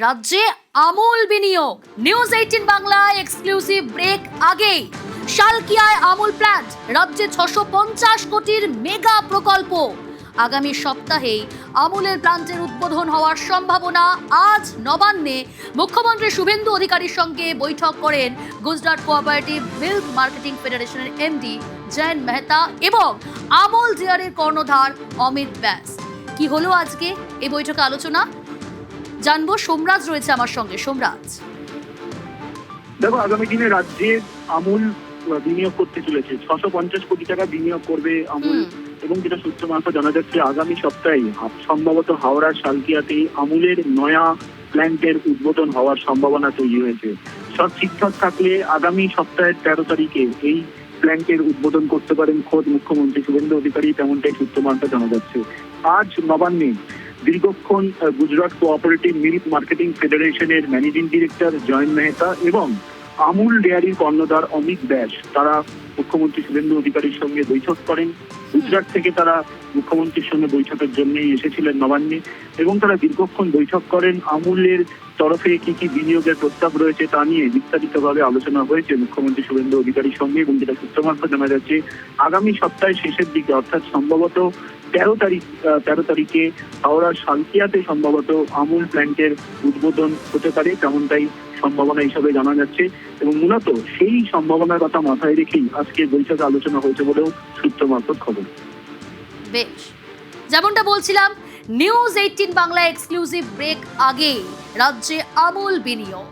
রাজ্যে আমূল বিনিয়োগ। News 18 Bangla exclusive break আগেই শালকিয়ায় আমূল প্ল্যান্ট, রাজ্যে 650 কোটির মেগা প্রকল্প। আগামী সপ্তাহেই আমূলের প্ল্যান্টের উদ্বোধন হওয়ার সম্ভাবনা। আজ নবান্নে মুখ্যমন্ত্রী শুভেন্দু অধিকারীর সঙ্গে বৈঠক করেন গুজরাট কোঅপারেটিভ মিল্ক মার্কেটিং ফেডারেশনের এমডি জয়ন্ত মেহতা এবং আমূল ডেয়ারির কর্ণধার অমিত ব্যাস। কি হলো আজকে এই বৈঠকে আলোচনা জানবো। সোমরাজ রয়েছে আমার সঙ্গে। সোমরাজ, দেখো, আগামী দিনে রাজ্যে আমূল বিনিয়োগ করতে চলেছে। 650 কোটি টাকা বিনিয়োগ করবে আমূল, এবং যেটা সূত্র মারফত জানা যাচ্ছে আগামী সপ্তাহে সম্ভবত হাওড়ার শালকিয়াতেই আমূলের নয়া প্ল্যান্টের উদ্বোধন হওয়ার সম্ভাবনা তৈরি হয়েছে। সব ঠিকঠাক থাকলে আগামী সপ্তাহের 13 তারিখে এই প্ল্যান্টের উদ্বোধন করতে পারেন খোদ মুখ্যমন্ত্রী শুভেন্দু অধিকারী, তেমনটাই সূত্র মারফত জানা যাচ্ছে। আজ নবান্নে দীর্ঘক্ষণ গুজরাট কোঅপারেটিভ মিল্ক মার্কেটিং ফেডারেশনের ম্যানেজিং ডিরেক্টর জয়ন্ত মেহতা এবং আমূল ডেয়ারির কর্ণধার অমিত ব্যাস তারা মুখ্যমন্ত্রী শুভেন্দু অধিকারীর সঙ্গে বৈঠক করেন। গুজরাট থেকে তারা মুখ্যমন্ত্রীর সঙ্গে বৈঠকের জন্যই এসেছিলেন নবান্নে, এবং তারা দীর্ঘক্ষণ বৈঠক করেন। আমূলের তরফে কি কি বিনিয়োগের প্রস্তাব রয়েছে তা নিয়ে বিস্তারিতভাবে আলোচনা হয়েছে মুখ্যমন্ত্রী শুভেন্দু অধিকারীর সঙ্গে, এবং যেটা সূত্র মারফত জানা যাচ্ছে আগামী সপ্তাহের শেষের দিকে অর্থাৎ সম্ভবত 13 তারিখে হাওড়ার শালকিয়াতে সম্ভবত আমূল প্ল্যান্টের উদ্বোধন হতে পারে, তেমনটাই সম্ভাবনা হিসাবে জানা যাচ্ছে। এবং মূলত সেই সম্ভাবনার কথা মাথায় রেখেই আজকে বৈঠকে আলোচনা হয়েছে বলেও সূত্র মারফত খবর। বেশ, যেমনটা বলছিলাম, নিউজ 18 বাংলা এক্সক্লুসিভ ব্রেক আগে রাজ্যে আমূল বিনিয়োগ।